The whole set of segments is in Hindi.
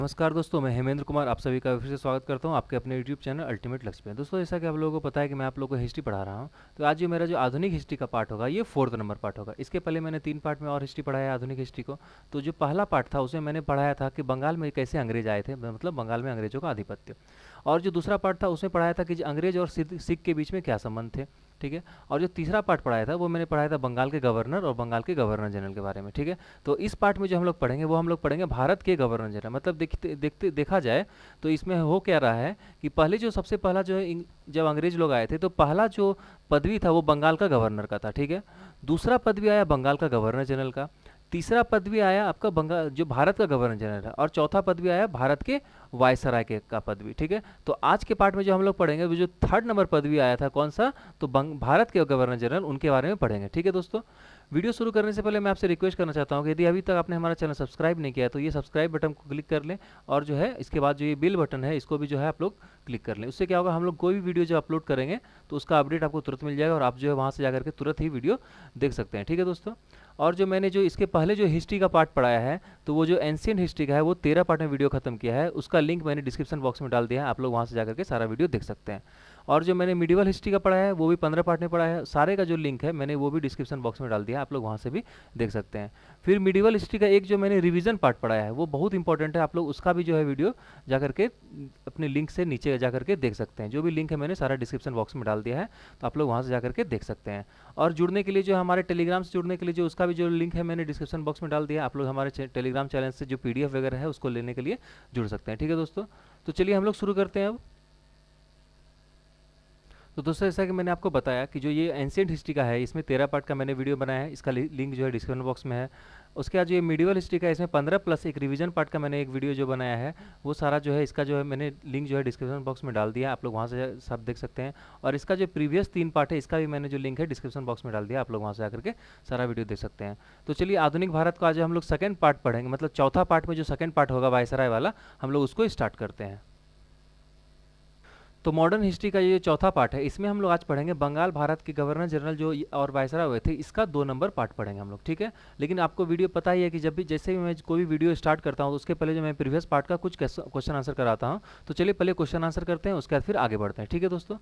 नमस्कार दोस्तों, मैं हेमेंद्र कुमार आप सभी का फिर से स्वागत करता हूं आपके अपने यूट्यूब चैनल अल्टीमेट लक्ष्य पे। दोस्तों, जैसा कि आप लोगों को पता है कि मैं आप लोगों को हिस्ट्री पढ़ा रहा हूं, तो आज जो मेरा जो आधुनिक हिस्ट्री का पार्ट होगा ये 4th नंबर पार्ट होगा। इसके पहले मैंने 3 पार्ट में और हिस्ट्री पढ़ाया है आधुनिक हिस्ट्री को। तो जो पहला पार्ट था उसमें मैंने पढ़ाया था कि बंगाल में कैसे अंग्रेज आए थे, मतलब बंगाल में अंग्रेजों का आधिपत्य। और जो दूसरा पार्ट था उसमें पढ़ाया था कि जो अंग्रेज और सिख के बीच में क्या संबंध थे, ठीक है। और जो तीसरा पार्ट पढ़ाया था वो मैंने पढ़ाया था बंगाल के गवर्नर और बंगाल के गवर्नर जनरल के बारे में, ठीक है। तो इस पार्ट में जो हम लोग पढ़ेंगे वो हम लोग पढ़ेंगे भारत के गवर्नर जनरल। मतलब देखा जाए तो इसमें हो क्या रहा है कि पहले जो सबसे पहला जो है जब अंग्रेज लोग आए थे तो पहला जो पदवी था वो बंगाल का गवर्नर का था, ठीक है। दूसरा पदवी आया बंगाल का गवर्नर जनरल का। तीसरा पदवी आया आपका बंगाल जो भारत का गवर्नर जनरल है, और चौथा पदवी आया भारत के वायसराय के का पदवी, ठीक है। तो आज के पार्ट में जो हम लोग पढ़ेंगे वो जो 3rd नंबर पदवी आया था कौन सा, तो भारत के गवर्नर जनरल उनके बारे में पढ़ेंगे, ठीक है। दोस्तों, वीडियो शुरू करने से पहले मैं आपसे रिक्वेस्ट करना चाहता हूं कि यदि अभी तक आपने हमारा चैनल सब्सक्राइब नहीं किया है तो ये सब्सक्राइब बटन को क्लिक कर लें, और जो है इसके बाद जो ये बेल बटन है इसको भी जो है आप लोग क्लिक कर लें। उससे क्या होगा, हम लोग कोई भी वीडियो जो अपलोड करेंगे तो उसका अपडेट आपको तुरंत मिल जाएगा और आप जो है वहाँ से जाकर के तुरंत ही वीडियो देख सकते हैं, ठीक है दोस्तों। और जो मैंने जो इसके पहले जो हिस्ट्री का पार्ट पढ़ाया है तो वो जो एंशिएंट हिस्ट्री का है वो 13 पार्ट में वीडियो खत्म किया है, उसका लिंक मैंने डिस्क्रिप्शन बॉक्स में डाल दिया है, आप लोग वहाँ से जाकर के सारा वीडियो देख सकते हैं। और जो मैंने मिडिवल हिस्ट्री का पढ़ाया है वो भी 15 पार्ट में पढ़ाया है, सारे का जो लिंक है मैंने वो भी डिस्क्रिप्शन बॉक्स में डाल दिया है, आप लोग वहाँ से भी देख सकते हैं। फिर मिडिवल हिस्ट्री का एक जो मैंने रिवीजन पार्ट पढ़ाया है वो बहुत इंपॉर्टेंट है, आप लोग उसका भी जो है वीडियो जाकर के अपने लिंक से नीचे जाकर के देख सकते हैं। जो भी लिंक है मैंने सारा डिस्क्रिप्शन बॉक्स में डाल दिया है, तो आप लोग वहाँ से जाकर के देख सकते हैं। और जुड़ने के लिए जो हमारे टेलीग्राम से जुड़ने के लिए जो उसका भी जो लिंक है मैंने डिस्क्रिप्शन बॉक्स में डाल दिया है, आप लोग हमारे टेलीग्राम चैनल से जो PDF वगैरह है उसको लेने के लिए जुड़ सकते हैं, ठीक है दोस्तों। तो चलिए हम लोग शुरू करते हैं अब। तो दोस्तों, जैसा कि मैंने आपको बताया कि जो ये एंशिएंट हिस्ट्री का है इसमें 13 पार्ट का मैंने वीडियो बनाया है, इसका लिंक जो है डिस्क्रिप्शन बॉक्स में है। उसके बाद जो ये मिडिवल हिस्ट्री का है इसमें 15 प्लस एक रिवीजन पार्ट का मैंने एक वीडियो जो बनाया है वो सारा जो है इसका जो है मैंने लिंक जो है डिस्क्रिप्शन बॉक्स में डाल दिया है, आप लोग वहाँ से सब देख सकते हैं। और इसका जो प्रीवियस 3 पार्ट है इसका भी मैंने जो लिंक है डिस्क्रिप्शन बॉक्स में डाल दिया, आप लोग वहाँ से आकर के सारा वीडियो देख सकते हैं। तो चलिए आधुनिक भारत का आज हम लोग सेकेंड पार्ट पढ़ेंगे, मतलब चौथा पार्ट में जो सेकेंड पार्ट होगा वायसराय वाला, हम लोग उसको स्टार्ट करते हैं। तो मॉडर्न हिस्ट्री का ये चौथा पार्ट है, इसमें हम लोग आज पढ़ेंगे बंगाल भारत के गवर्नर जनरल जो और वायसराय हुए थे, इसका 2 नंबर पार्ट पढ़ेंगे हम लोग, ठीक है। लेकिन आपको वीडियो पता ही है कि जब भी जैसे भी मैं कोई भी वीडियो स्टार्ट करता हूँ तो उसके पहले जो मैं प्रीवियस पार्ट का कुछ क्वेश्चन आंसर कराता हूँ। तो चलिए पहले क्वेश्चन आंसर करते हैं, उसके बाद फिर आगे बढ़ते हैं, ठीक है दोस्तों।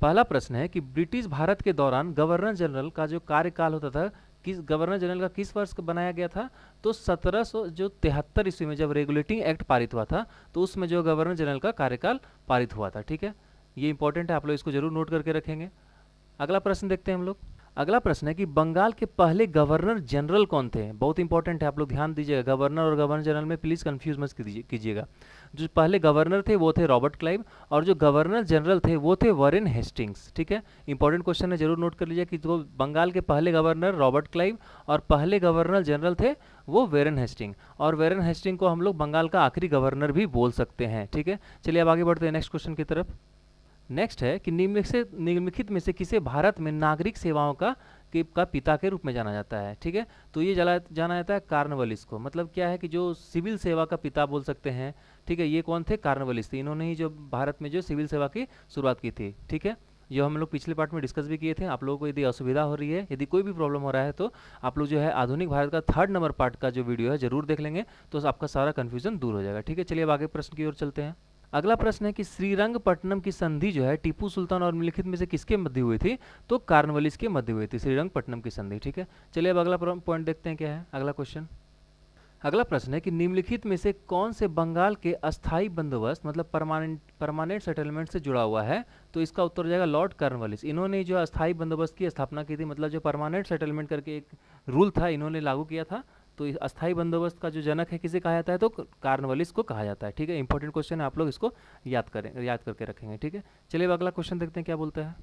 पहला प्रश्न है कि ब्रिटिश भारत के दौरान गवर्नर जनरल का जो कार्यकाल होता था, किस गवर्नर जनरल का किस वर्ष बनाया गया था, तो 1773 ईस्वी में जब रेगुलेटिंग एक्ट पारित हुआ था तो उसमें जो गवर्नर जनरल का कार्यकाल पारित हुआ था, ठीक है। ये इंपॉर्टेंट है, आप लोग इसको जरूर नोट करके रखेंगे। अगला प्रश्न देखते हैं हम लोग। अगला प्रश्न है कि बंगाल के पहले गवर्नर जनरल कौन थे, बहुत इंपॉर्टेंट है, आप लोग ध्यान दीजिएगा। गवर्नर और गवर्नर जनरल में प्लीज कंफ्यूज मत कीजिएगा। जो पहले गवर्नर थे वो थे रॉबर्ट क्लाइव, और जो गवर्नर जनरल थे वो थे वॉरेन हेस्टिंग्स, ठीक है। इंपॉर्टेंट क्वेश्चन है, जरूर नोट कर लीजिए कि जो बंगाल के पहले गवर्नर रॉबर्ट क्लाइव और पहले गवर्नर जनरल थे वो वॉरेन हेस्टिंग, और वॉरेन हेस्टिंग को हम लोग बंगाल का आखिरी गवर्नर भी बोल सकते हैं, ठीक है। चलिए अब आगे बढ़ते हैं नेक्स्ट क्वेश्चन की तरफ। नेक्स्ट है कि निम्नलिखित में से किसे भारत में नागरिक सेवाओं का पिता के रूप में जाना जाता है, ठीक है। तो ये जाना जाता है कार्नवालिस को, मतलब क्या है कि जो सिविल सेवा का पिता बोल सकते हैं, ठीक है। ये कौन थे, कार्नवालिस थे, इन्होंने ही जो भारत में जो सिविल सेवा की शुरुआत की थी, ठीक है। जो हम लोग पिछले पार्ट में डिस्कस भी किए थे। आप लोगों को यदि असुविधा हो रही है, यदि कोई भी प्रॉब्लम हो रहा है तो आप लोग जो है आधुनिक भारत का 3rd नंबर पार्ट का जो वीडियो है जरूर देख लेंगे, तो आपका सारा कन्फ्यूजन दूर हो जाएगा, ठीक है। चलिए अब आगे प्रश्न की ओर चलते हैं। अगला प्रश्न है कि श्रीरंगपट्टनम की संधि जो है टीपू सुल्तान और निम्नलिखित में से किसके मध्य हुई थी, तो कार्नवालिस के मध्य हुई थी श्रीरंगपट्टनम की संधि, ठीक है। चलिए अब अगला पॉइंट देखते हैं क्या है अगला क्वेश्चन। अगला प्रश्न है कि निम्नलिखित में से कौन से बंगाल के अस्थाई बंदोबस्त मतलब परमानेंट सेटलमेंट से जुड़ा हुआ है, तो इसका उत्तर हो जाएगा लॉर्ड कार्नवालिस। इन्होंने जो अस्थाई बंदोबस्त की स्थापना की थी, मतलब जो परमानेंट सेटलमेंट करके एक रूल था इन्होंने लागू किया था, तो इस अस्थाई बंदोबस्त का जो जनक है किसे कहा जाता है, तो कार्नवालिस को कहा जाता है, ठीक है। इंपॉर्टेंट क्वेश्चन है, आप लोग इसको याद करके रखेंगे, ठीक है। चलिए अब अगला क्वेश्चन देखते हैं क्या बोलता है।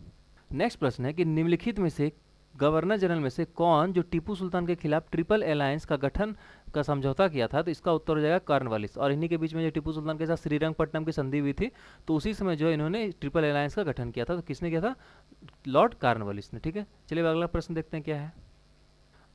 नेक्स्ट प्रश्न है कि निम्नलिखित में से गवर्नर जनरल में से कौन जो टीपू सुल्तान के खिलाफ ट्रिपल अलायंस का गठन का समझौता किया था, तो इसका उत्तर हो जाएगा कार्नवालिस। और इन्हीं के बीच में जो टीपू सुल्तान के साथ श्रीरंगपट्टनम की संधि हुई थी, तो उसी समय जो इन्होंने ट्रिपल अलायंस का गठन किया था, तो किसने किया था, लॉर्ड कार्नवालिस ने, ठीक है। चलिए अगला प्रश्न देखते हैं क्या है।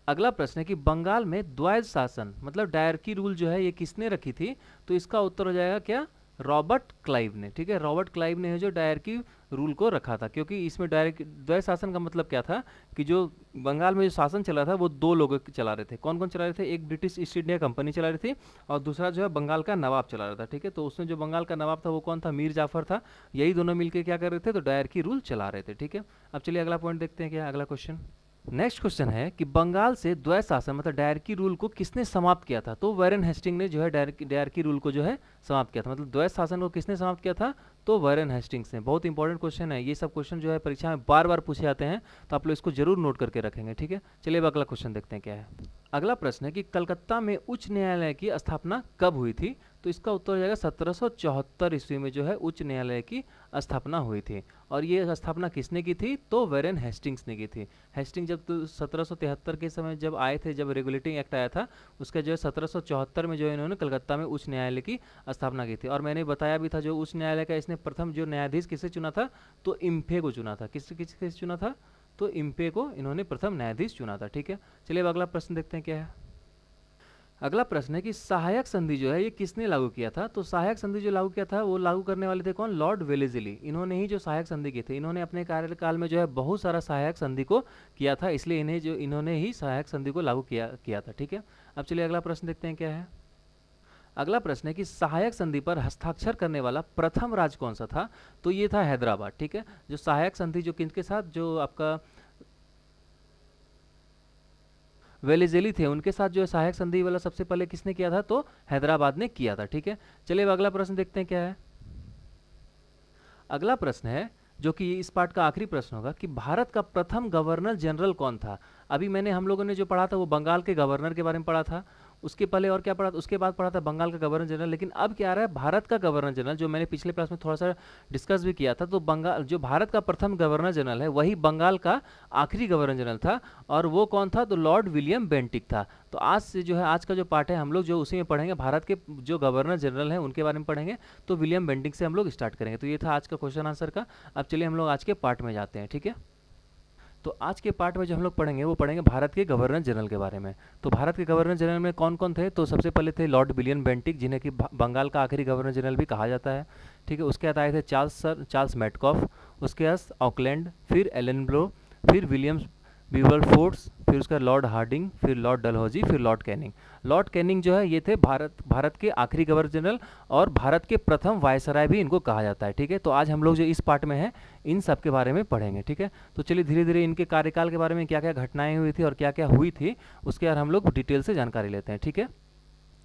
अगला प्रश्न है कि बंगाल में द्वैध शासन मतलब डायरकी रूल जो है ये किसने रखी थी, तो इसका उत्तर हो जाएगा क्या, रॉबर्ट क्लाइव ने, ठीक है, रॉबर्ट क्लाइव ने है जो डायरकी रूल को रखा था, क्योंकि इसमें डायरेक्ट द्वैत शासन का मतलब क्या था कि जो बंगाल में जो शासन चला था वो दो लोग चला रहे थे। कौन कौन चला रहे थे? एक ब्रिटिश ईस्ट इंडिया कंपनी चला रही थी और दूसरा जो है बंगाल का नवाब चला रहा था, ठीक है। तो उसमें जो बंगाल का नवाब था वो कौन था? मीर जाफर था। यही दोनों मिलकर क्या कर रहे थे? तो डायरकी रूल चला रहे थे, ठीक है। अब चलिए अगला पॉइंट देखते हैं क्या है अगला क्वेश्चन। नेक्स्ट क्वेश्चन है कि बंगाल से द्वैत शासन मतलब डायरकी रूल को किसने समाप्त किया था? तो वैरेन हेस्टिंग ने जो है डायरकी रूल को जो है समाप्त किया था। मतलब द्वैत शासन को किसने समाप्त किया था? तो वैरेन हेस्टिंग्स ने। बहुत इंपॉर्टेंट क्वेश्चन है, ये सब क्वेश्चन जो है परीक्षा में बार बार पूछे जाते हैं, तो आप लोग इसको जरूर नोट करके रखेंगे, ठीक है। चलिए अब अगला क्वेश्चन देखते हैं क्या है। अगला प्रश्न है कि कलकत्ता में उच्च न्यायालय की स्थापना कब हुई थी? तो इसका उत्तर हो जाएगा 1774 ईस्वी में जो है उच्च न्यायालय की स्थापना हुई थी। और ये स्थापना किसने की थी? तो वैरेन हेस्टिंग्स ने की थी। हेस्टिंग जब 1773 के समय जब आए थे, जब रेगुलेटिंग एक्ट आया था, उसका जो है 1774 में जो है इन्होंने कलकत्ता में उच्च न्यायालय की स्थापना की थी। और मैंने बताया भी था जो उच्च न्यायालय का इसने प्रथम जो न्यायाधीश किसे चुना था? तो इम्फे को चुना था। किससे चुना था? तो इम्फे को इन्होंने प्रथम न्यायाधीश चुना था, ठीक है। चलिए अब अगला प्रश्न देखते हैं क्या है। अगला प्रश्न है कि सहायक संधि जो है ये किसने लागू किया था? तो सहायक संधि जो लागू किया था वो लागू करने वाले थे कौन? Lord Wellesley. इन्होंने ही जो सहायक संधि की थी, इन्होंने अपने कार्यकाल में जो है बहुत सारा सहायक संधि को किया था, इसलिए इन्होंने ही सहायक संधि को लागू किया था, ठीक है। अब चलिए अगला प्रश्न देखते हैं क्या है। अगला प्रश्न है कि सहायक संधि पर हस्ताक्षर करने वाला प्रथम राज्य कौन सा था? तो ये था हैदराबाद, ठीक है। जो सहायक संधि जो किनके साथ, जो आपका वेलेस्ली थे उनके साथ जो है सहायक संधि वाला सबसे पहले किसने किया था? तो हैदराबाद ने किया था, ठीक है। चलिए अब अगला प्रश्न देखते हैं क्या है। अगला प्रश्न है जो कि इस पार्ट का आखिरी प्रश्न होगा कि भारत का प्रथम गवर्नर जनरल कौन था? अभी हम लोगों ने जो पढ़ा था वो बंगाल के गवर्नर के बारे में पढ़ा था, उसके पहले और क्या पढ़ा था? उसके बाद पढ़ा था बंगाल का गवर्नर जनरल। लेकिन अब क्या आ रहा है? भारत का गवर्नर जनरल, जो मैंने पिछले क्लास में थोड़ा सा डिस्कस भी किया था। तो बंगाल जो भारत का प्रथम गवर्नर जनरल है वही बंगाल का आखिरी गवर्नर जनरल था, और वो कौन था? तो लॉर्ड विलियम बेंटिक था। तो आज से जो है आज का जो पार्ट है हम लोग जो उसी में पढ़ेंगे, भारत के जो गवर्नर जनरल हैं उनके बारे में पढ़ेंगे। तो विलियम बेंटिक से हम लोग स्टार्ट करेंगे। तो ये था आज का क्वेश्चन आंसर का। अब चलिए हम लोग आज के पार्ट में जाते हैं, ठीक है। तो आज के पार्ट में जो हम लोग पढ़ेंगे वो पढ़ेंगे भारत के गवर्नर जनरल के बारे में। तो भारत के गवर्नर जनरल में कौन कौन थे? तो सबसे पहले थे लॉर्ड विलियम बेंटिक, जिन्हें कि बंगाल का आखिरी गवर्नर जनरल भी कहा जाता है, ठीक है। उसके बाद आए थे चार्ल्स मेटकॉफ, उसके बाद ऑकलैंड, फिर एलन ब्लो, फिर विलियम्स विबरफोर्ड्स, फिर उसका लॉर्ड हार्डिंग, फिर लॉर्ड डलहौजी, फिर लॉर्ड कैनिंग। लॉर्ड कैनिंग जो है ये थे भारत के आखिरी गवर्नर जनरल और भारत के प्रथम वायसराय भी इनको कहा जाता है, ठीक है। तो आज हम लोग जो इस पार्ट में है इन सब के बारे में पढ़ेंगे, ठीक है। तो चलिए धीरे धीरे इनके कार्यकाल के बारे में क्या क्या घटनाएं हुई थी और क्या क्या हुई थी उसके बारे में हम लोग डिटेल से जानकारी लेते हैं, ठीक है।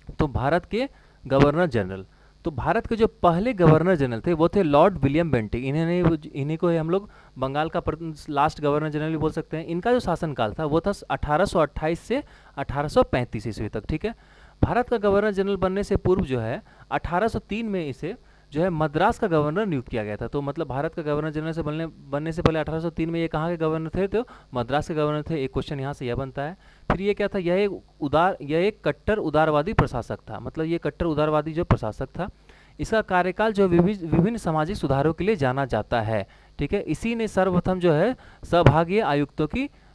तो भारत के गवर्नर जनरल, तो भारत के जो पहले गवर्नर जनरल थे वो थे लॉर्ड विलियम बेंटिक। इन्हीं को हम लोग बंगाल का लास्ट गवर्नर जनरल भी बोल सकते हैं। इनका जो शासनकाल था वो था 1828 से 1835 ईस्वी तक, ठीक है। भारत का गवर्नर जनरल बनने से पूर्व जो है 1803 में इसे जो है मद्रास का गवर्नर नियुक्त किया गया था। तो मतलब भारत का गवर्नर जनरल से बनने से पहले 1803 में ये कहाँ के गवर्नर थे? तो मद्रास के गवर्नर थे। एक क्वेश्चन यहाँ से यह बनता है। फिर ये क्या था? यह एक कट्टर उदारवादी प्रशासक था। मतलब ये कट्टर उदारवादी जो प्रशासक था, इसका कार्यकाल जो विभिन्न सामाजिक सुधारों के लिए जाना जाता है, ठीक है। इसी ने सर्वप्रथम जो है सहभागीय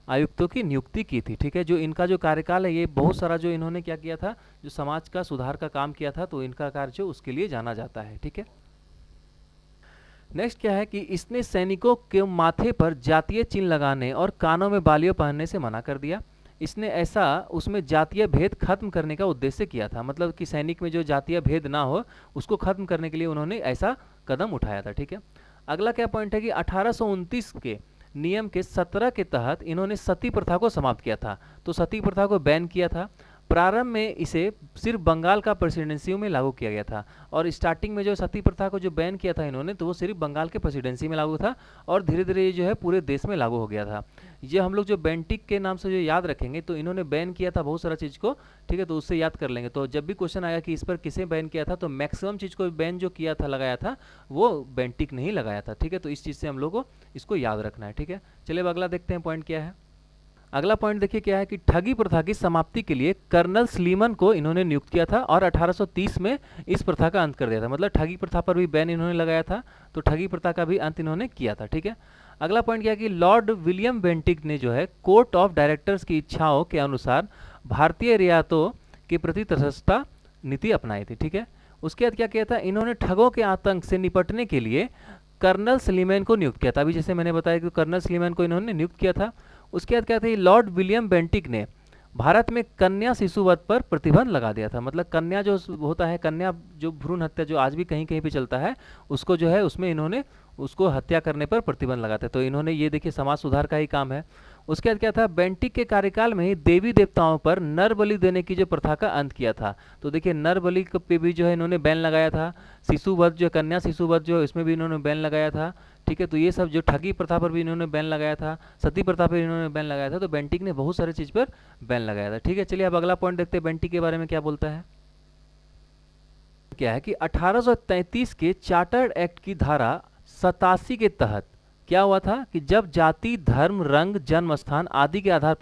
आयुक्तों की नियुक्ति की थी, ठीक है। जो इनका जो कार्यकाल है ये बहुत सारा जो इन्होंने क्या किया था, जो समाज का सुधार का काम किया था, तो इनका कार्य जो उसके लिए जाना जाता है, ठीक है। नेक्स्ट क्या है कि इसने सैनिकों के माथे पर जातीय चिन्ह लगाने और कानों में बालियों पहनने से मना कर दिया। इसने ऐसा उसमें जातीय भेद खत्म करने का उद्देश्य किया था। मतलब कि सैनिक में जो जातीय भेद ना हो उसको खत्म करने के लिए उन्होंने ऐसा कदम उठाया था, ठीक है। अगला क्या पॉइंट है कि 1829 के नियम के 17 के तहत इन्होंने सती प्रथा को समाप्त किया था। तो सती प्रथा को बैन किया था। प्रारंभ में इसे सिर्फ बंगाल का प्रेसिडेंसी में लागू किया गया था, और स्टार्टिंग में जो सती प्रथा को जो बैन किया था इन्होंने, तो वो सिर्फ बंगाल के प्रेसिडेंसी में लागू था, और धीरे धीरे ये जो है पूरे देश में लागू हो गया था। ये हम लोग जो बेंटिक के नाम से जो याद रखेंगे, तो इन्होंने बैन किया था बहुत सारा चीज़ को, ठीक है। तो उससे याद कर लेंगे। तो जब भी क्वेश्चन आया कि इस पर किसे बैन किया था, तो मैक्सिमम चीज़ को बैन जो किया था, लगाया था, वो बेंटिक नहीं लगाया था, ठीक है। तो इस चीज़ से हम लोग को इसको याद रखना है, ठीक है। चलिए अब अगला देखते हैं पॉइंट क्या है। अगला पॉइंट देखिए क्या है कि ठगी प्रथा की समाप्ति के लिए कर्नल स्लीमन को इन्होंने नियुक्त किया था, और 1830 में इस प्रथा का अंत कर दिया था। मतलब ठगी प्रथा पर भी बैन इन्होंने लगाया था, तो ठगी प्रथा का भी अंत इन्होंने किया था, ठीक है। अगला पॉइंट क्या है कि लॉर्ड विलियम बेंटिक ने जो है कोर्ट ऑफ डायरेक्टर्स की इच्छाओं के अनुसार भारतीय रियायतों के प्रति तटस्थता नीति अपनाई थी, ठीक है। उसके बाद क्या किया था, इन्होंने ठगों के आतंक से निपटने के लिए कर्नल सलीमैन को नियुक्त किया था। अभी जैसे मैंने बताया कि कर्नल सलीमैन को इन्होंने नियुक्त किया था। उसके बाद क्या था, लॉर्ड विलियम बेंटिक ने भारत में कन्या शिशुवध पर प्रतिबंध लगा दिया था। मतलब कन्या जो होता है, कन्या जो भ्रूण हत्या जो आज भी कहीं कहीं पे चलता है, उसको जो है उसमें इन्होंने उसको हत्या करने पर प्रतिबंध लगाते। तो इन्होंने ये देखिए समाज सुधार का ही काम है। उसके बाद क्या था, बेंटिक के कार्यकाल में ही देवी देवताओं पर नर बलि देने की जो प्रथा का अंत किया था। तो देखिए नर बलि पे भी जो है इन्होंने बैन लगाया था। शिशुवध जो कन्या शिशुवध जो इसमें भी इन्होंने बैन लगाया था। ठीक है, तो ये सब जो ठगी प्रथा पर भी इन्होंने बैन लगाया था, सती प्रथा पर इन्होंने बैन लगाया था। तो बेंटिक ने बहुत सारे चीज पर बैन लगाया था। ठीक है, चलिए अब अगला पॉइंट देखते हैं बेंटिक के बारे में क्या बोलता है। क्या है कि 1833 के चार्टर्ड एक्ट की धारा 87 के तहत क्या हुआ था कि जब जाति, धर्म, रंग, जन्म स्थान आदि के आधार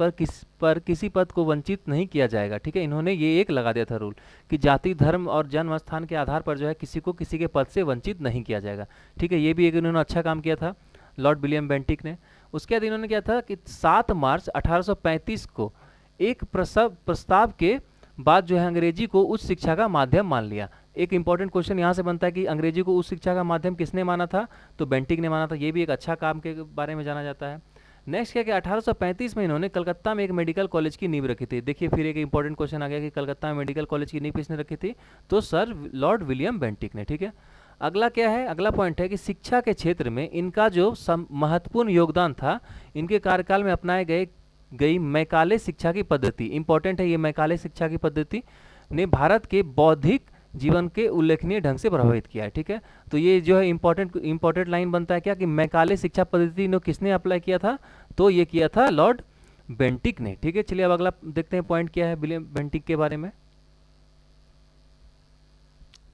पर किसी पद को वंचित नहीं किया जाएगा। ठीक है, इन्होंने ये एक लगा दिया था रूल कि जाति, धर्म और जन्म स्थान के आधार पर जो है किसी को किसी के पद से वंचित नहीं किया जाएगा। ठीक है, ये भी एक इन्होंने अच्छा काम किया था लॉर्ड विलियम बेंटिक ने। उसके बाद इन्होंने क्या था कि 7 मार्च 1835 को एक प्रस्ताव के बाद जो है अंग्रेजी को उच्च शिक्षा का माध्यम मान लिया। एक इंपॉर्टेंट क्वेश्चन यहाँ से बनता है कि अंग्रेजी को उच्च शिक्षा का माध्यम किसने माना था, तो बेंटिक ने माना था। ये भी एक अच्छा काम के बारे में जाना जाता है। नेक्स्ट क्या कि 1835 में इन्होंने कलकत्ता में एक मेडिकल कॉलेज की नींव रखी थी। देखिए फिर एक इंपॉर्टेंट क्वेश्चन आ गया कि कलकत्ता में मेडिकल कॉलेज की नींव किसने रखी थी, तो सर लॉर्ड विलियम बेंटिक ने। ठीक है, अगला क्या है, अगला पॉइंट है कि शिक्षा के क्षेत्र में इनका जो महत्वपूर्ण योगदान था, इनके कार्यकाल में अपनाए गई मैकाले शिक्षा की पद्धति, इंपॉर्टेंट है ये मैकाले शिक्षा की पद्धति ने भारत के बौद्धिक जीवन के उल्लेखनीय ढंग से प्रभावित किया है। ठीक है, तो ये जो है इंपॉर्टेंट लाइन बनता है क्या कि मैकाले शिक्षा पद्धति ने किसने अप्लाई किया था, तो ये किया था लॉर्ड बेंटिक ने। ठीक है, चलिए अब अगला देखते हैं पॉइंट क्या है विलियम बेंटिक के बारे में।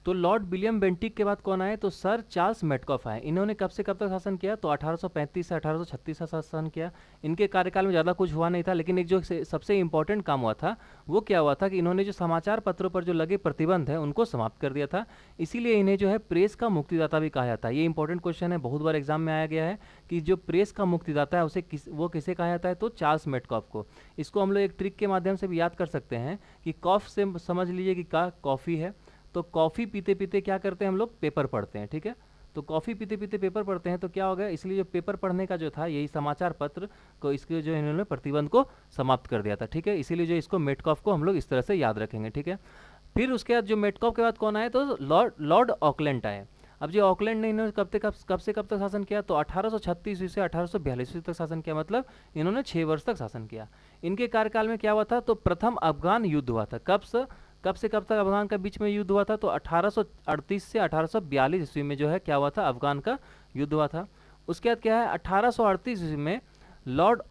तो लॉर्ड विलियम बेंटिक के बाद कौन आए, तो सर चार्ल्स मेटकॉफ आए। इन्होंने कब से कब तक शासन किया, तो 1835 से 1836 का शासन किया। इनके कार्यकाल में ज़्यादा कुछ हुआ नहीं था, लेकिन एक जो सबसे इंपॉर्टेंट काम हुआ था वो क्या हुआ था कि इन्होंने जो समाचार पत्रों पर जो लगे प्रतिबंध है उनको समाप्त कर दिया था। इसीलिए इन्हें जो है प्रेस का मुक्तिदाता भी कहा जाता है। ये इंपॉर्टेंट क्वेश्चन है, बहुत बार एग्जाम में आया गया है कि जो प्रेस का मुक्तिदाता है उसे वो किसे कहा जाता है, तो चार्ल्स मेटकॉफ को। इसको हम लोग एक ट्रिक के माध्यम से भी याद कर सकते हैं कि कॉफ से समझ लीजिए कि का कॉफ़ी है, तो कॉफ़ी पीते पीते क्या करते हैं हम लोग, पेपर पढ़ते हैं। ठीक है, तो कॉफ़ी पीते पीते पेपर पढ़ते हैं, तो क्या हो गया, इसलिए जो पेपर पढ़ने का जो था यही समाचार पत्र को इसके जो इन्होंने प्रतिबंध को समाप्त कर दिया था। ठीक है, इसीलिए जो इसको मेटकॉफ को हम लोग इस तरह से याद रखेंगे। ठीक है, फिर उसके बाद जो मेटकॉफ के बाद कौन आए, तो लॉर्ड ऑकलैंड आए। अब जो ऑकलैंड ने इन्होंने कब से कब तक शासन किया, तो 1836 से 1842 तक शासन किया। मतलब इन्होंने 6 वर्ष तक शासन किया। इनके कार्यकाल में क्या हुआ था, तो प्रथम अफगान युद्ध हुआ था। कब से कब तक अफगान का बीच में युद्ध हुआ था, तो 1838 से 1842 ईस्वी में जो है क्या हुआ था, अफगान का युद्ध हुआ था। उसके बाद क्या है, 1838 ईस्वी में लॉर्ड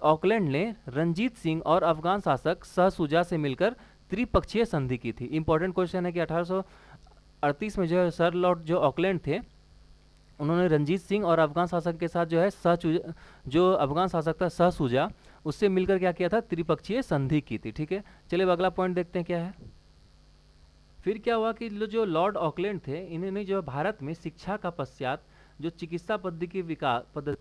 ऑकलैंड ने रंजीत सिंह और अफगान शासक शाह-शुजा से मिलकर त्रिपक्षीय संधि की थी। इंपॉर्टेंट क्वेश्चन है कि 1838 में जो है सर लॉर्ड जो ऑकलैंड थे उन्होंने रंजीत सिंह और अफगान शासक के साथ जो है जो अफगान शासक था शाह-शुजा, उससे मिलकर क्या किया था, त्रिपक्षीय संधि की थी। ठीक है, चलिए अगला पॉइंट देखते हैं क्या है। फिर क्या हुआ कि जो लॉर्ड ऑकलैंड थे इन्होंने जो भारत में शिक्षा का पश्चात जो चिकित्सा पद्धति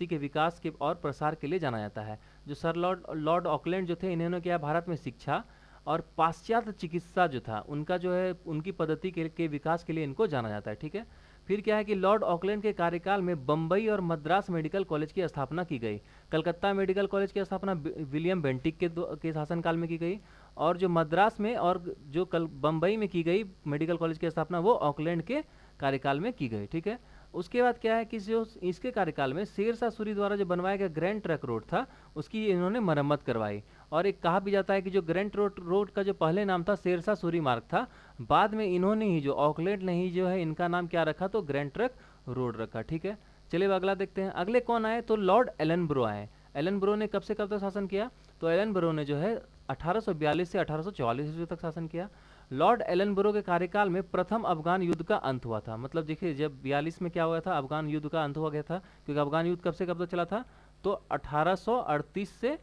के विकास के और प्रसार के लिए जाना जाता है। जो सर लॉर्ड ऑकलैंड जो थे इन्होंने क्या भारत में शिक्षा और पाश्चात्य चिकित्सा जो था उनका जो है उनकी पद्धति के विकास के लिए इनको जाना जाता है। ठीक है, फिर क्या है कि लॉर्ड ऑकलैंड के कार्यकाल में बम्बई और मद्रास मेडिकल कॉलेज की स्थापना की गई। कलकत्ता मेडिकल कॉलेज की स्थापना विलियम बेंटिक के शासनकाल में की गई, और जो मद्रास में और जो बम्बई में की गई मेडिकल कॉलेज की स्थापना वो ऑकलैंड के कार्यकाल में की गई। ठीक है, उसके बाद क्या है कि जो इसके कार्यकाल में शेरशाह सूरी द्वारा जो बनवाया गया ग्रैंड ट्रंक रोड था उसकी इन्होंने मरम्मत करवाई। और एक कहा भी जाता है कि जो ग्रैंड रोड का जो पहले नाम था शेरशाह सूरी मार्ग था, बाद में इन्होंने ही जो ऑकलैंड ने ही जो है इनका नाम क्या रखा, तो ग्रैंड ट्रंक रोड रखा। ठीक है, चलिए अगला देखते हैं। अगले कौन आए, तो लॉर्ड एलनब्रो आए। एलनब्रो ने कब से कब तक शासन किया, तो एलनब्रो ने जो है 1842 से 1844 ईस्वी तक शासन किया। लॉर्ड एलनब्रो के कार्यकाल में प्रथम अफगान युद्ध का अंत हुआ था। मतलब देखिए जब 42 में क्या हुआ था, अफगान युद्ध का अंत हो गया था, क्योंकि अफगान युद्ध कब से कब तक चला था, तो 1838 से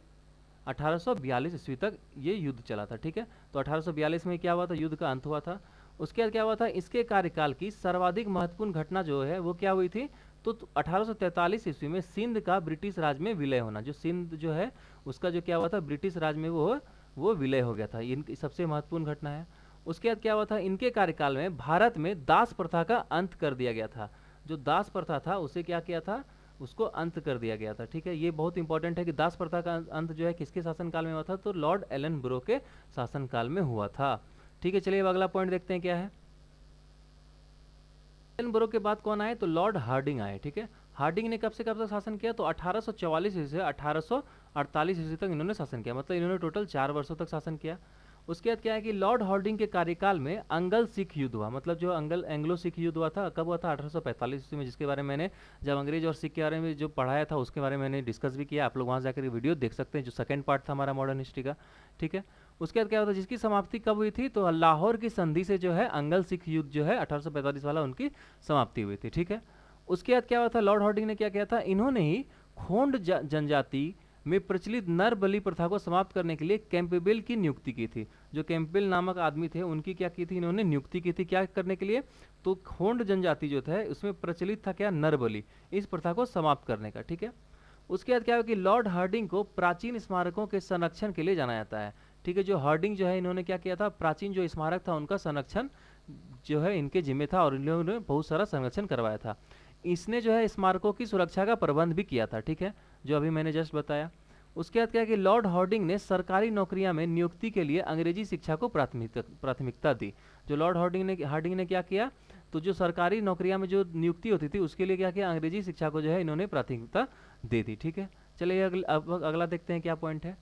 1842 ईस्वी तक ये युद्ध चला था। ठीक है, तो 1842 में क्या हुआ था, युद्ध का अंत हुआ था। उसके बाद क्या हुआ था, इसके कार्यकाल की सर्वाधिक महत्वपूर्ण घटना जो है वो क्या हुई थी, तो 1843 ईस्वी में सिंध का ब्रिटिश राज में विलय होना। जो सिंध जो है उसका जो क्या हुआ था, ब्रिटिश राज में वो विलय हो गया था। इनकी सबसे महत्वपूर्ण घटना है। उसके बाद क्या हुआ था, इनके कार्यकाल में भारत में दास प्रथा का अंत कर दिया गया था। जो दास प्रथा था उसे क्या किया था, उसको अंत कर दिया गया था। ठीक है, ये बहुत इंपॉर्टेंट है कि दास प्रथा का अंत जो है किसके शासनकाल में हुआ था, तो लॉर्ड एलन ब्रो के शासनकाल में हुआ था। ठीक है, चलिए अब अगला पॉइंट देखते हैं क्या है। एलन ब्रो के बाद कौन आए, तो लॉर्ड हार्डिंग आए। ठीक है, हार्डिंग ने कब से कब तक शासन किया, तो 1844 ईस्वी से 1848 ईस्वी तक इन्होंने शासन किया, मतलब इन्होंने टोटल 4 वर्षों तक शासन किया। उसके बाद क्या है कि लॉर्ड हार्डिंग के कार्यकाल में अंगल सिख युद्ध हुआ, मतलब जो एंग्लो सिख युद्ध हुआ था, कब हुआ था, 1845 ईस्वी में, जिसके बारे में मैंने जब अंग्रेज और सिख के बारे में जो पढ़ाया था उसके बारे में मैंने डिस्कस भी किया। आप लोग वहाँ जाकर वीडियो देख सकते हैं, जो सेकंड पार्ट था हमारा मॉडर्न हिस्ट्री का। ठीक है, उसके बाद क्या होता है, जिसकी समाप्ति कब हुई थी, तो लाहौर की संधि से जो है अंगल सिख युद्ध जो है 1845 वाला, उनकी समाप्ति हुई थी। ठीक है, उसके बाद क्या हुआ था, लॉर्ड हार्डिंग ने क्या किया था, इन्होंने ही खोंड जनजाति में प्रचलित नर बलि प्रथा को समाप्त करने के लिए कैंपबेल की नियुक्ति की थी। जो कैंपबेल नामक आदमी थे उनकी क्या की थी, इन्होंने नियुक्ति की थी, क्या करने के लिए, तो खोंड जनजाति जो था उसमें प्रचलित था क्या, नर बलि, इस प्रथा को समाप्त करने का। ठीक है, उसके बाद क्या हुआ कि लॉर्ड हार्डिंग को प्राचीन स्मारकों के संरक्षण के लिए जाना जाता है। ठीक है, जो हार्डिंग जो है इन्होंने क्या किया था, प्राचीन जो स्मारक था उनका संरक्षण जो है इनके जिम्मे था, और इन लोगों ने बहुत सारा संरक्षण करवाया था। इसने जो है स्मारकों की सुरक्षा का प्रबंध भी किया था। ठीक है, जो अभी मैंने जस्ट बताया। उसके बाद क्या है कि लॉर्ड हार्डिंग ने सरकारी नौकरियां में नियुक्ति के लिए अंग्रेजी शिक्षा को प्राथमिकता दी। जो लॉर्ड हार्डिंग ने क्या किया, तो जो सरकारी नौकरियां में जो नियुक्ति होती थी उसके लिए क्या किया, अंग्रेजी शिक्षा को जो है इन्होंने प्राथमिकता दे दी। ठीक है, चलिए अगला देखते हैं क्या पॉइंट है।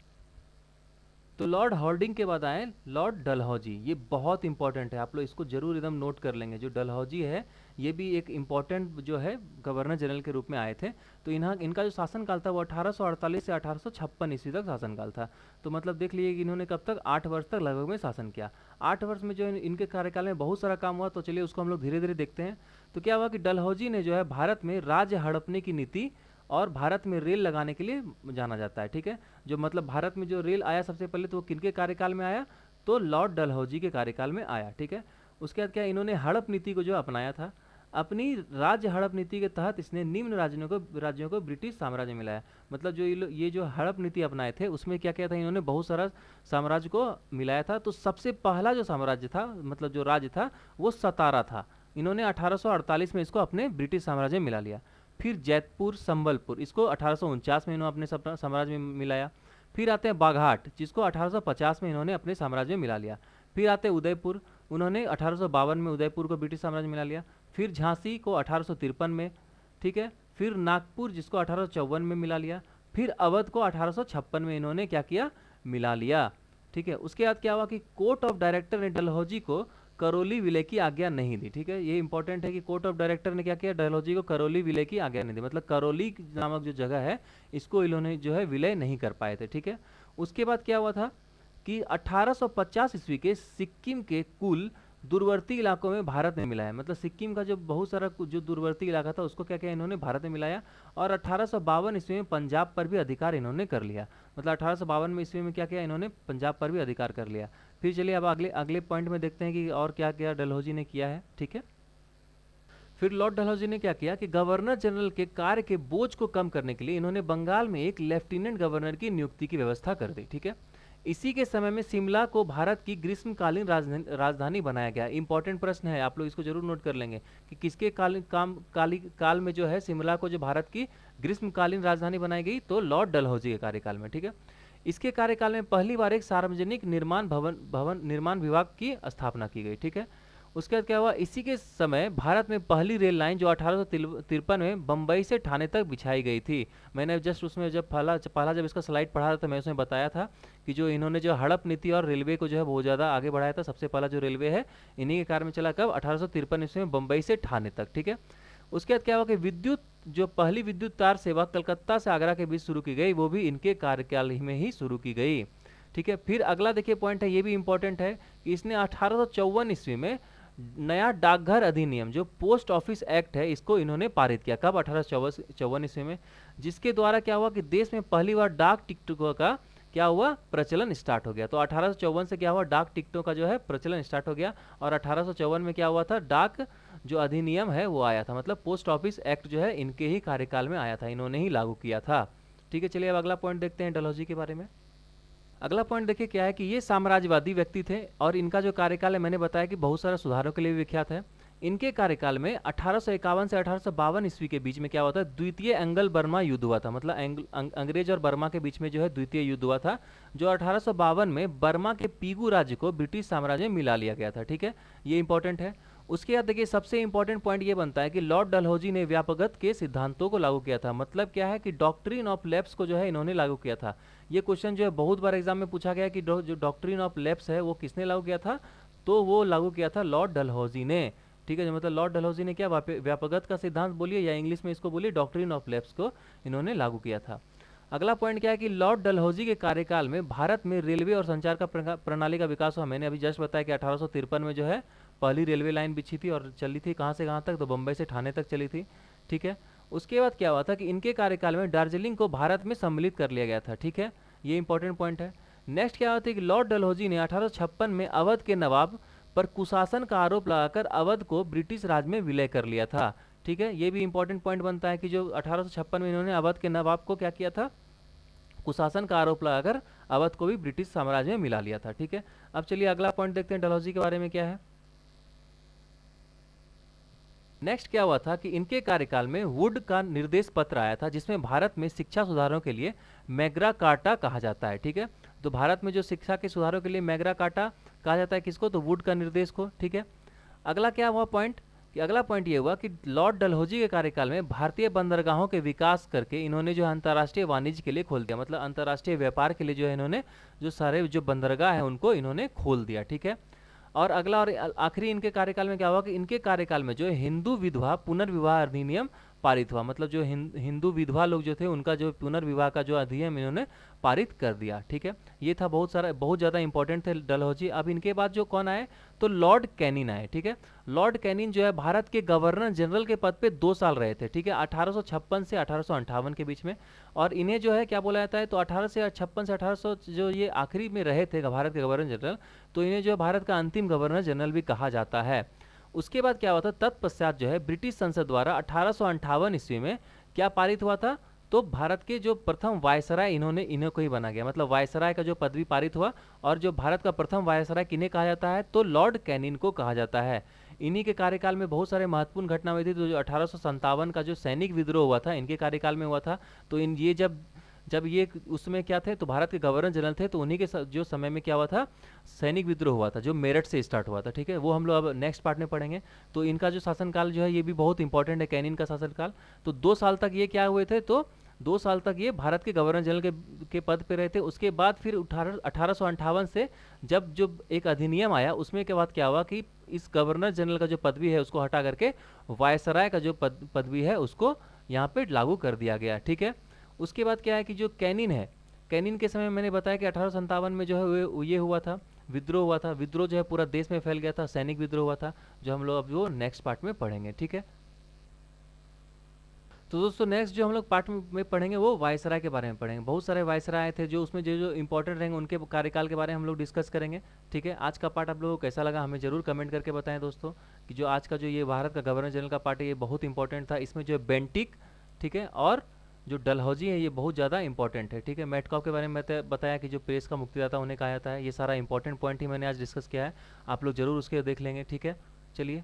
तो लॉर्ड हार्डिंग के बाद आए लॉर्ड डलहौजी। ये बहुत इंपॉर्टेंट है, आप लोग इसको जरूर एकदम नोट कर लेंगे। जो डलहौजी है ये भी एक इंपॉर्टेंट जो है गवर्नर जनरल के रूप में आए थे। तो इनका जो शासनकाल था वो 1848 से 1856 ईस्वी तक शासनकाल था। तो मतलब देख लीजिए कि इन्होंने कब तक, 8 वर्ष तक लगभग में शासन किया। 8 वर्ष में जो इनके कार्यकाल में बहुत सारा काम हुआ, तो चलिए उसको हम लोग धीरे धीरे देखते हैं। तो क्या हुआ कि डलहौजी ने जो है भारत में राज्य हड़पने की नीति और भारत में रेल लगाने के लिए जाना जाता है। ठीक है, जो मतलब भारत में जो रेल आया सबसे पहले, तो वो किनके कार्यकाल में आया, तो लॉर्ड डलहौजी के कार्यकाल में आया। ठीक है, उसके बाद क्या, इन्होंने हड़प नीति को जो अपनाया था। अपनी राज्य हड़प नीति के तहत इसने निम्न राज्यों को ब्रिटिश साम्राज्य मिलाया। मतलब जो ये जो हड़प नीति अपनाए थे उसमें क्या किया था, इन्होंने बहुत सारा साम्राज्य को मिलाया था। तो सबसे पहला जो साम्राज्य था, मतलब जो राज्य था, वो सतारा था। इन्होंने 1848 में इसको अपने ब्रिटिश साम्राज्य में मिला लिया। फिर जैतपुर, संबलपुर, इसको 1849 में इन्होंने अपने साम्राज्य में मिलाया। फिर आते हैं बाघाट, जिसको 1850 में इन्होंने अपने साम्राज्य में मिला लिया। फिर आते हैं उदयपुर, उन्होंने 1852 में उदयपुर को ब्रिटिश साम्राज्य में मिला लिया। फिर झांसी को 1853 में। ठीक है, फिर नागपुर, जिसको 1854 में मिला लिया। फिर अवध को 1856 में इन्होंने क्या किया, मिला लिया। ठीक है, उसके बाद क्या हुआ कि कोर्ट ऑफ डायरेक्टर ने डलहौजी को करौली विलय की आज्ञा नहीं दी। ठीक है, ये इंपॉर्टेंट है कि कोर्ट ऑफ डायरेक्टर ने क्या किया, डलहौजी को करौली विलय की आज्ञा नहीं दी, मतलब करौली नामक जो जगह है इसको इन्होंने जो है विलय नहीं कर पाए थे। ठीक है, उसके बाद क्या हुआ था कि 1850 ईस्वी के सिक्किम के कुल दूरवर्ती इलाकों में भारत में मिलाया। मतलब सिक्किम का जो बहुत सारा जो दूरवर्ती इलाका था उसको क्या किया, इन्होंने भारत में मिलाया। और 1852 ईस्वी में पंजाब पर भी अधिकार इन्होंने कर लिया। मतलब 1852 में ईस्वी में क्या किया, इन्होंने पंजाब पर भी अधिकार कर लिया। फिर चलिए अब अगले पॉइंट में देखते हैं कि और क्या क्या डलहौजी ने किया है। ठीक है, फिर लॉर्ड डलहौजी ने क्या किया कि गवर्नर जनरल के कार्य के बोझ को कम करने के लिए इन्होंने बंगाल में एक लेफ्टिनेंट गवर्नर की नियुक्ति की व्यवस्था कर दी। ठीक है, इसी के समय में शिमला को भारत की ग्रीष्मकालीन राजधानी बनाया गया। इंपॉर्टेंट प्रश्न है, आप लोग इसको जरूर नोट कर लेंगे कि किसके काल में जो है शिमला को जो भारत की ग्रीष्मकालीन राजधानी बनाई गई, तो लॉर्ड डलहौजी के कार्यकाल में। ठीक है, इसके कार्यकाल में पहली बार एक सार्वजनिक भवन निर्माण विभाग की स्थापना की गई। ठीक है, उसके बाद क्या हुआ, इसी के समय भारत में पहली रेल लाइन जो 1853 में बम्बई से ठाणे तक बिछाई गई थी। मैंने जस्ट उसमें जब पहला जब इसका स्लाइड पढ़ा था तो मैं उसमें बताया था कि जो इन्होंने जो हड़प नीति और रेलवे को जो है बहुत ज़्यादा आगे बढ़ाया था। सबसे पहला जो रेलवे है इन्हीं के कारण में चला, कब, 1853 ईस्वी में बम्बई से ठाणे तक। ठीक है, उसके बाद क्या हुआ कि जो पहली विद्युत तार सेवा कलकत्ता से आगरा के बीच शुरू की गई, वो भी इनके कार्यकाल में ही शुरू की गई। ठीक है, फिर अगला देखिए पॉइंट है, ये भी इंपॉर्टेंट है कि इसने 1854 ईस्वी में नया डाकघर अधिनियम जो पोस्ट ऑफिस एक्ट है इसको इन्होंने पारित किया। कब, 1854 ईस्वी में, जिसके द्वारा क्या हुआ कि देश में पहली बार डाक टिकटों का क्या हुआ, प्रचलन स्टार्ट हो गया। तो 1854 से क्या हुआ, डाक टिकटों का जो है प्रचलन स्टार्ट हो गया। और 1854 में क्या हुआ था, डाक जो अधिनियम है वो आया था। मतलब पोस्ट ऑफिस एक्ट जो है इनके ही कार्यकाल में आया था, इन्होंने ही लागू किया था। ठीक है, चलिए अब अगला पॉइंट देखते हैं डलहौजी के बारे में। अगला पॉइंट देखिए क्या है कि ये साम्राज्यवादी व्यक्ति थे और इनका जो कार्यकाल है मैंने बताया कि बहुत सारा सुधारों के लिए विख्यात है। इनके कार्यकाल में 1851 से 1852 ईस्वी के बीच में क्या हुआ था, द्वितीय एंगल बर्मा युद्ध हुआ था। मतलब अंग्रेज और बर्मा के बीच में जो है द्वितीय युद्ध हुआ था, जो 1852 में बर्मा के पीगू राज्य को ब्रिटिश साम्राज्य में मिला लिया गया था। ठीक है, ये इंपॉर्टेंट है। उसके बाद देखिए सबसे इंपॉर्टेंट पॉइंट ये बनता है कि लॉर्ड डलहौजी ने व्यापकता के सिद्धांतों को लागू किया था। मतलब क्या है कि डॉक्ट्रिन ऑफ लैप्स को जो है इन्होंने लागू किया था। ये क्वेश्चन जो है बहुत बार एग्जाम में पूछा गया कि जो डॉक्ट्रिन ऑफ लैप्स है वो किसने लागू किया था, तो वो लागू किया था लॉर्ड डलहौजी ने। ठीक है, मतलब लॉर्ड डलहौजी ने क्या व्यापकता का सिद्धांत बोलिए या इंग्लिश में इसको बोलिए डॉक्ट्रिन ऑफ लैप्स को इन्होंने लागू किया था। अगला पॉइंट क्या है कि लॉर्ड डलहौजी के कार्यकाल में भारत में रेलवे और संचार का प्रणाली का विकास हुआ। मैंने अभी जस्ट बताया कि 1853 में जो है पहली रेलवे लाइन बिछी थी और चली थी कहाँ से कहाँ तक, तो बम्बई से ठाणे तक चली थी। ठीक है, उसके बाद क्या हुआ था कि इनके कार्यकाल में दार्जिलिंग को भारत में सम्मिलित कर लिया गया था। ठीक है, ये इंपॉर्टेंट पॉइंट है। नेक्स्ट क्या हुआ था कि लॉर्ड डलहौजी ने 1856 में अवध के नवाब पर कुशासन का आरोप लगाकर अवध को ब्रिटिश राज में विलय कर लिया था। ठीक है, ये भी इंपॉर्टेंट पॉइंट बनता है कि जो 1856 में इन्होंने अवध के नवाब को क्या किया था, कुशासन का आरोप लगाकर अवध को भी ब्रिटिश साम्राज्य में मिला लिया था। ठीक है, अब चलिए अगला पॉइंट देखते हैं डलहौजी के बारे में क्या है। नेक्स्ट क्या हुआ था कि इनके कार्यकाल में वुड का निर्देश पत्र आया था जिसमें भारत में शिक्षा सुधारों के लिए मैग्ना कार्टा कहा जाता है। ठीक है, तो भारत में जो शिक्षा के सुधारों के लिए मैग्ना कार्टा कहा जाता है किसको, तो वुड का निर्देश को। ठीक है, अगला क्या हुआ पॉइंट कि अगला पॉइंट ये हुआ कि लॉर्ड डलहौजी के कार्यकाल में भारतीय बंदरगाहों के विकास करके इन्होंने जो अंतर्राष्ट्रीय वाणिज्य के लिए खोल दिया। मतलब अंतर्राष्ट्रीय व्यापार के लिए जो है इन्होंने जो सारे जो बंदरगाह है उनको इन्होंने खोल दिया। ठीक है, और अगला और आखिरी इनके कार्यकाल में क्या हुआ कि इनके कार्यकाल में जो है हिंदू विधवा पुनर्विवाह अधिनियम पारित हुआ। मतलब जो हिंदू विधवा लोग जो थे उनका जो पुनर्विवाह का जो अधिनियम इन्होंने पारित कर दिया। ठीक है, ये था बहुत ज़्यादा इंपॉर्टेंट थे डलहौजी। अब इनके बाद जो कौन आए, तो लॉर्ड कैनिन आए। ठीक है, लॉर्ड कैनिन जो है भारत के गवर्नर जनरल के पद पे 2 साल रहे थे। ठीक है, 1856 से 1858 के बीच में। और इन्हें जो है क्या बोला जाता है, तो 1856 से 1800 जो ये आखिरी में रहे थे भारत के गवर्नर जनरल, तो इन्हें जो है भारत का अंतिम गवर्नर जनरल भी कहा जाता है। उसके बाद क्या हुआ था, तत्पश्चात जो है ब्रिटिश संसद द्वारा 1858 ईस्वी में क्या पारित हुआ था, तो भारत के जो प्रथम वायसराय इन्हें को ही बना गया। मतलब वायसराय का जो पदवी पारित हुआ और जो भारत का प्रथम वायसराय किन्हें कहा जाता है, तो लॉर्ड कैनिन को कहा जाता है। इन्हीं के कार्यकाल में बहुत सारे महत्वपूर्ण घटना हुई थी। तो जो 1857 का जो सैनिक विद्रोह हुआ था इनके कार्यकाल में हुआ था। तो ये जब ये उसमें क्या थे, तो भारत के गवर्नर जनरल थे, तो उन्हीं के जो समय में क्या हुआ था, सैनिक विद्रोह हुआ था जो मेरठ से स्टार्ट हुआ था। ठीक है, वो हम लोग अब नेक्स्ट पार्ट में पढ़ेंगे। तो इनका जो शासनकाल जो है ये भी बहुत इंपॉर्टेंट है, कैनिन का शासनकाल। तो 2 साल तक ये क्या हुए थे, तो 2 साल तक ये भारत के गवर्नर जनरल के पद पे रहे थे। उसके बाद फिर 1858 से जब जो एक अधिनियम आया उसमें के बाद क्या हुआ कि इस गवर्नर जनरल का जो पदवी है उसको हटा करके वायसराय का जो पदवी है उसको यहाँ पे लागू कर दिया गया। ठीक है, उसके बाद क्या है कि जो कैनिन है, कैनिन के समय मैंने बताया कि 1857 में जो है ये हुआ था, विद्रोह हुआ था। विद्रोह जो है पूरा देश में फैल गया था, सैनिक विद्रोह हुआ था, जो हम लोग अब वो नेक्स्ट पार्ट में पढ़ेंगे। ठीक है, तो दोस्तों नेक्स्ट जो हम लोग पार्ट में पढ़ेंगे वो वायसराय के बारे में पढ़ेंगे। बहुत सारे वायसराय थे जो उसमें जो इंपॉर्टेंट रहेंगे उनके कार्यकाल के बारे में हम लोग डिस्कस करेंगे। ठीक है, आज का पार्ट आप लोगों को कैसा लगा हमें जरूर कमेंट करके बताएं दोस्तों, कि जो आज का जो ये भारत का गवर्नर जनरल का पार्ट है ये बहुत इंपॉर्टेंट था। इसमें जो बेंटिक, ठीक है, और जो डलहौजी है ये बहुत ज़्यादा इंपॉर्टेंट है। ठीक है, मेटकॉफ के बारे में बताया कि जो प्रेस का मुक्तिदाता उन्हें कहा जाता है। ये सारा इंपॉर्टेंट पॉइंट ही मैंने आज डिस्कस किया है, आप लोग जरूर उसके देख लेंगे। ठीक है, चलिए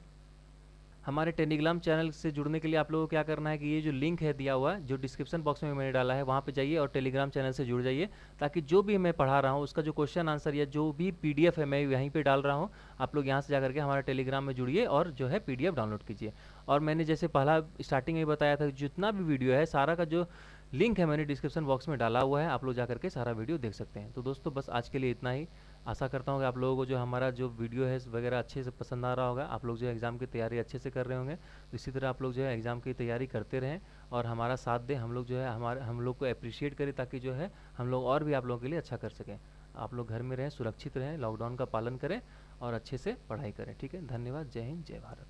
हमारे टेलीग्राम चैनल से जुड़ने के लिए आप लोगों को क्या करना है कि ये जो लिंक है दिया हुआ है जो डिस्क्रिप्शन बॉक्स में मैंने डाला है वहाँ पे जाइए और टेलीग्राम चैनल से जुड़ जाइए, ताकि जो भी मैं पढ़ा रहा हूँ उसका जो क्वेश्चन आंसर या जो भी पीडीएफ है मैं यहीं पे डाल रहा हूँ, आप लोग यहाँ से जा करके हमारे टेलीग्राम में जुड़िए और जो है पीडीएफ डाउनलोड कीजिए। और मैंने जैसे पहला स्टार्टिंग में बताया था जितना भी वीडियो है सारा का जो लिंक है मैंने डिस्क्रिप्शन बॉक्स में डाला हुआ है, आप लोग जा करके सारा वीडियो देख सकते हैं। तो दोस्तों बस आज के लिए इतना ही। आशा करता हूँ कि आप लोगों को जो हमारा जो वीडियो है वगैरह अच्छे से पसंद आ रहा होगा, आप लोग जो है एग्ज़ाम की तैयारी अच्छे से कर रहे होंगे। तो इसी तरह आप लोग जो है एग्ज़ाम की तैयारी करते रहें और हमारा साथ दें, हम लोग जो है हम लोग को अप्रिशिएट करें, ताकि जो है हम लोग और भी आप लोगों के लिए अच्छा कर सकें। आप लोग घर में रहें, सुरक्षित रहें, लॉकडाउन का पालन करें और अच्छे से पढ़ाई करें। ठीक है, धन्यवाद, जय हिंद, जय भारत।